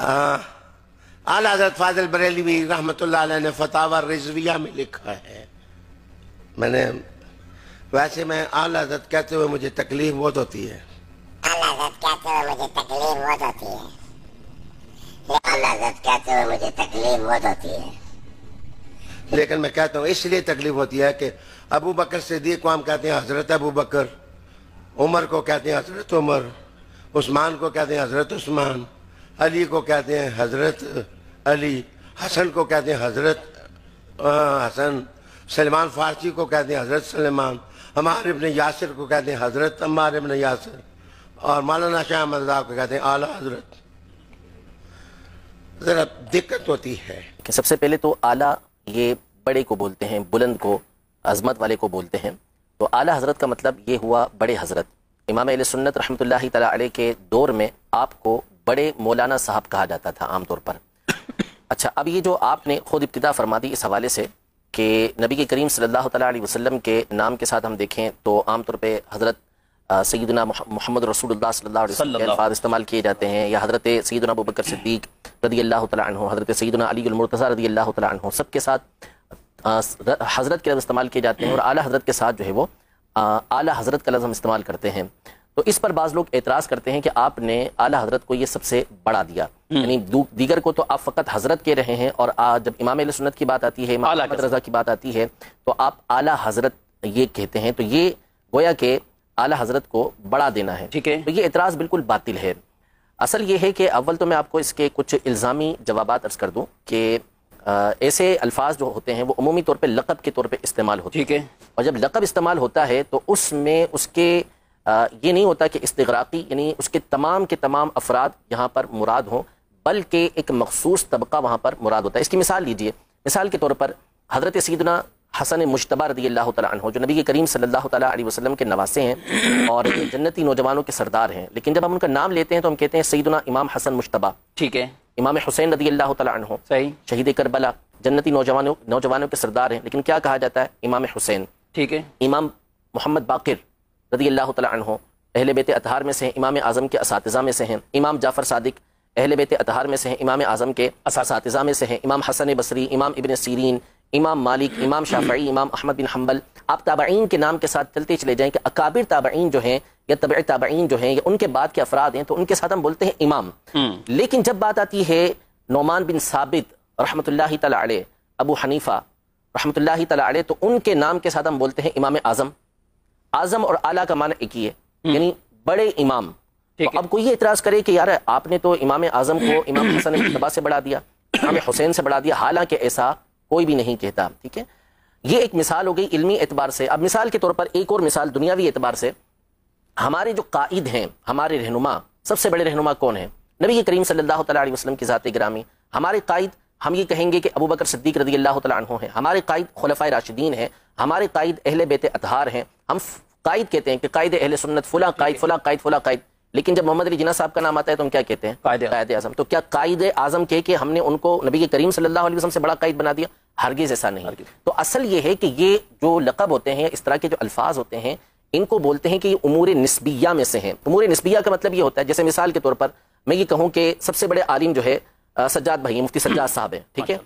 आला हज़रत फाजिल बरेलवी रहमतुल्लाह अलैह ने फतावा रिजविया में लिखा है। मैंने वैसे मैं आला हज़रत कहते हुए मुझे तकलीफ बहुत होती है। आला हज़रत कहते हुए मुझे तकलीफ बहुत होती है। आला हज़रत कहते हुए मुझे तकलीफ बहुत होती है। लेकिन मैं कहता हूँ इसलिए तकलीफ होती है कि अबू बकर सिद्दीक को हम कहते हैं हजरत अबू बकर, उमर को कहते हैं हजरत उमर, उस्मान को कहते हैं हजरत उस्मान, अली को कहते हैं हजरत अली, हसन को कहते हैं हजरत हसन, सलमान फारसी को कहते हैं हजरत सलमान, अम्मार इब्न यासिर को कहते हैं हजरत अम्मार इब्न यासिर, और मौलाना शाह अहमद रज़ा को कहते हैं आला हजरत। ज़रा दिक्कत होती है कि सबसे पहले तो आला ये बड़े को बोलते हैं, बुलंद को, अजमत वाले को बोलते हैं। तो आला हज़रत का मतलब ये हुआ बड़े हज़रत। इमाम अहले सुन्नत रहमतुल्लाहि तआला अलैह के दौर में आपको बड़े मौलाना साहब कहा जाता था आमतौर पर। अच्छा, अब ये जो आपने खुद इब्तिदा फरमा दी इस हवाले से कि नबी के करीम सल्लल्लाहु तआला अलैहि वसल्लम के नाम के साथ हम देखें तो आमतौर पे हज़रत सैयदना मोहम्मद रसूलुल्लाह सल्लल्लाहु अलैहि वसल्लम के अल्फाज इस्तेमाल किए जाते हैं, या हज़रत सैयदना अबू बकर सिद्दीक रज़ियल्लाहु तआला अन्हु, हज़रत सैयदना अली अल मुर्तज़ा रज़ियल्लाहु तआला अन्हु, सबके साथ हज़रत के लफ्ज़ इस्तेमाल किए जाते हैं, और आला हज़रत के साथ जो है वो आला हज़रत का लफ्ज़ हम इस्तेमाल करते हैं। तो इस पर बाज़ लोग एतराज़ करते हैं कि आपने आला हज़रत को ये सबसे बड़ा दिया, यानी दीगर को तो आप फ़कत हज़रत कह रहे हैं, और जब इमाम अहले सुन्नत की बात आती है, इमाम अहमद रज़ा की बात आती है, तो आप आला हज़रत ये कहते हैं। तो ये गोया कि आला हज़रत को बड़ा देना है, ठीक है। तो ये एतराज़ बिल्कुल बातिल है। असल ये है कि अव्वल तो मैं आपको इसके कुछ इल्ज़ामी जवाबात अर्ज़ कर दूँ कि ऐसे अल्फाज जो होते हैं वो उमूमी तौर पे लक़ब के तौर पे इस्तेमाल होते हैं, ठीक है। और जब लक़ब इस्तेमाल होता है तो उसमें उसके ये नहीं होता कि इस्तिग़राक़ी यानी उसके तमाम के तमाम अफराद यहाँ पर मुराद हों, बल्कि एक मखसूस तबका वहाँ पर मुराद होता है। इसकी मिसाल लीजिए, मिसाल के तौर पर हज़रत सैयदना हसन मुज्तबा रज़ियल्लाहु तआला अन्हु जो नबी के करीम सल्लल्लाहु तआला अलैहि वसल्लम के नवासे हैं और जन्नती नौजवानों के सरदार हैं, लेकिन जब हम उनका नाम लेते हैं तो हम कहते हैं सैयदना इमाम हसन मुज्तबा, ठीक है। इमाम हुसैन रज़ियल्लाहु तआला अन्हु, सही, शहीद करबला, जन्नती नौजवानों के सरदार हैं, लेकिन क्या कहा जाता है? इमाम हुसैन, ठीक है। इमाम मोहम्मद बाक़िर रज़ियल्लाहु तआला अन्हु अहले बैत अतहार में से हैं, इमाम आज़म के असातिज़ा में से हैं। इमाम जाफ़र सादिक अहले बैत अतहार में से हैं, इमाम आज़म के असातिज़ा में से हैं। इमाम हसन बसरी, इमाम इब्न सीरीन, इमाम मालिक, इमाम शाफ़िई, इमाम अहमद बिन हम्बल। आप ताबईन के नाम के साथ चलते चले जाएँ कि अकाबिर ताबईन जो हैं या तबई ताबईन जो हैं या उनके बाद के अफराद हैं, तो उनके साथ हम बोलते हैं इमाम। लेकिन जब बात आती है नौमान बिन साबित रहमतुल्लाहि तआला अलैह, अबू हनीफा रहमतुल्लाहि तआला अलैह, तो उनके नाम के साथ हम बोलते हैं इमाम आज़म। आज़म और आला का माना एक ही है, यानी बड़े इमाम। तो अब कोई ये इतराज़ करे कि यार आपने तो इमाम आज़म को इमाम हसन मुज्तबा से बढ़ा दिया, इमाम हुसैन से बढ़ा दिया, हालांकि ऐसा कोई भी नहीं कहता, ठीक है। ये एक मिसाल हो गई इल्मी एतबार से। अब मिसाल के तौर पर एक और मिसाल दुनियावी एतबार से, हमारे जो कायद हैं, हमारे रहनुमा, सबसे बड़े रहनुमा कौन है? नबी के करीम सल्लल्लाहु तआला अलैहि वसल्लम की ज़ात गिरामी। हमारे कायद हम ये कहेंगे कि अबू बकर सिद्दीक रज़ियल्लाहु तआला अन्हु हैं, हमारे कायद खुलफ़ाए राशिदीन हैं, हमारे कायद अहले बैत अतहार हैं। हम कायद कहते हैं कि कायद अहले सुन्नत फुला कायद, फुला कायद, फुला कायद, लेकिन जब मोहम्मद अली जिन्ना साहब का नाम आता है तो हम क्या कहते हैं? कायद आज़म। तो क्या कायद आज़म कह के हमने उनको नबी के करीम सल्लल्लाहु अलैहि वसल्लम से बड़ा कायद बना दिया? हरगिज़ ऐसा नहीं। तो असल ये है कि ये जो लक़ब होते हैं, इस तरह के जो अल्फाज होते हैं, इनको बोलते हैं कि ये उमूर निस्बिया में से हैं। उमूर निस्बिया का मतलब ये होता है, जैसे मिसाल के तौर पर मैं ये कहूँ कि सबसे बड़े आलिम जो है सज्जाद भाई, मुफ्ती सज्जाद साहब हैं, ठीक है।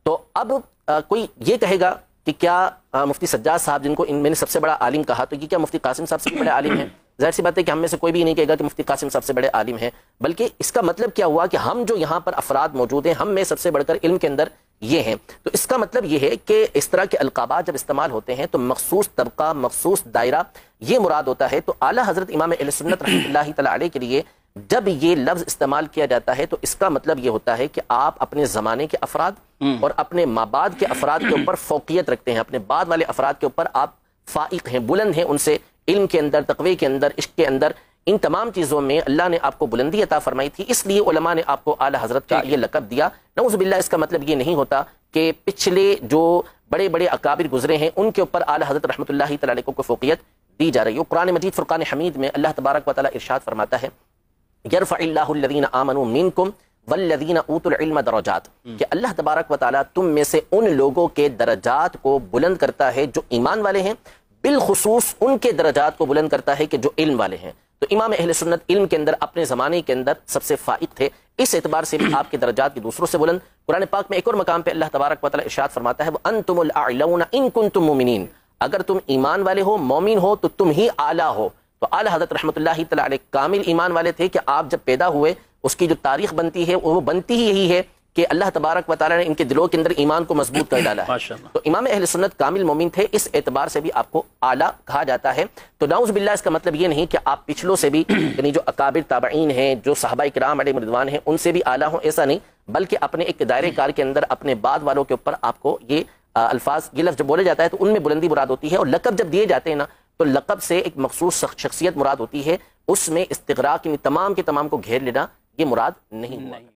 तो अब कोई ये कहेगा कि क्या मुफ्ती सज्जाद साहब जिनको मैंने सबसे बड़ा आलिम कहा, तो ये क्या मुफ्ती कासिम साहब से भी बड़े आलिम हैं? ज़ाहिर सी बात है कि हम में से कोई भी नहीं कहेगा कि मुफ्ती कासिम साहब से बड़े आलिम हैं, बल्कि इसका मतलब क्या हुआ कि हम जो यहाँ पर अफराद मौजूद हैं, हम में सबसे बढ़कर इल्म के अंदर ये हैं। तो इसका मतलब ये है कि इस तरह के अलकाबात जब इस्तेमाल होते हैं तो मखसूस तबका, मखसूस दायरा ये मुराद होता है। तो आला हज़रत इमाम अहले सुन्नत रहमतुल्लाहि तआला अलैह के लिए जब ये लफ्ज़ इस्तेमाल किया जाता है तो इसका मतलब ये होता है कि आप अपने ज़माने के अफराद और अपने माबाद के अफराद के ऊपर फ़ौक़ियत रखते हैं, अपने बाद वाले अफराद के ऊपर आप फ़ाइक़ हैं, बुलंद हैं उनसे, इल्म के अंदर, तक़वे के अंदर, इश्क़ के अंदर, इन तमाम चीज़ों में अल्लाह ने आपको बुलंदी अता फरमाई थी, इसलिए उलमा ने आपको आला हज़रत का ये लक़ब दिया। नऊज़ु बिल्लाह, इसका मतलब ये नहीं होता कि पिछले जो बड़े बड़े अकाबिर गुजरे हैं उनके ऊपर आला हज़रत रहमतुल्लाहि तआला अलैह को फ़ौक़ियत दी जा रही है। कुरान मजीद फ़ुरक़ान हमीद में अल्लाह तबारक व तआला इरशाद फरमाता है, यरफ़इल्लाहु अल्लज़ीना आमनू मिनकुम वल्लज़ीना ऊतुल इल्म दरजात, कि अल्लाह तबारक व तआला तुम में से उन लोगों के दरजात को बुलंद करता है जो ईमान वाले हैं, बिलखुसूस उनके दरजात को बुलंद करता है कि जो इल्म वाले हैं। तो इमाम अहले सुन्नत इल्म के अंदर अपने ज़माने के अंदर सबसे फ़ाइक़ थे, اس اعتبار سے بھی آپ کے درجات کی دوسروں سے بلند۔ قرآن پاک میں ایک اور مقام پہ اللہ تبارک و تعالی ارشاد فرماتا ہے وَأَنْتُمُ الْأَعْلَوْنَ إِن كُنتُم مُؤْمِنِينَ، اگر تم ایمان والے ہو، مومن ہو، تو تم ہی اعلیٰ ہو۔ تو اعلیٰ حضرت رحمۃ اللہ تعالی علیہ کامل ایمان والے تھے کہ آپ جب پیدا ہوئے اس کی جو تاریخ بنتی ہے وہ بنتی ہی یہی ہے کہ اللہ تبارک و تعالی نے ان کے دلوں کے اندر ایمان کو مضبوط کر ڈالا ہے۔ تو امام اہل سنت کامل مومن تھے، اس اعتبار سے بھی آپ کو اعلیٰ کہا جاتا ہے۔ تو نعوذ باللہ اس کا مطلب یہ نہیں کہ آپ پچھلوں سے بھی یعنی جو اکابر تابعین ہیں، جو صحابہ کرام علیہ رضوان ہیں، ان سے بھی اعلیٰ ہوں، ایسا نہیں، بلکہ اپنے ایک دائرے کار کے اندر اپنے بعد والوں کے اوپر آپ کو یہ الفاظ، یہ لفظ جب بولے جاتا ہے تو ان میں بلندی مراد ہوتی ہے، اور لقب جب دیے جاتے ہیں نا تو لقب سے ایک مخصوص شخصیت مراد ہوتی ہے، اس میں استغراق تمام کے تمام کو گھیر لینا یہ مراد نہیں ہوا۔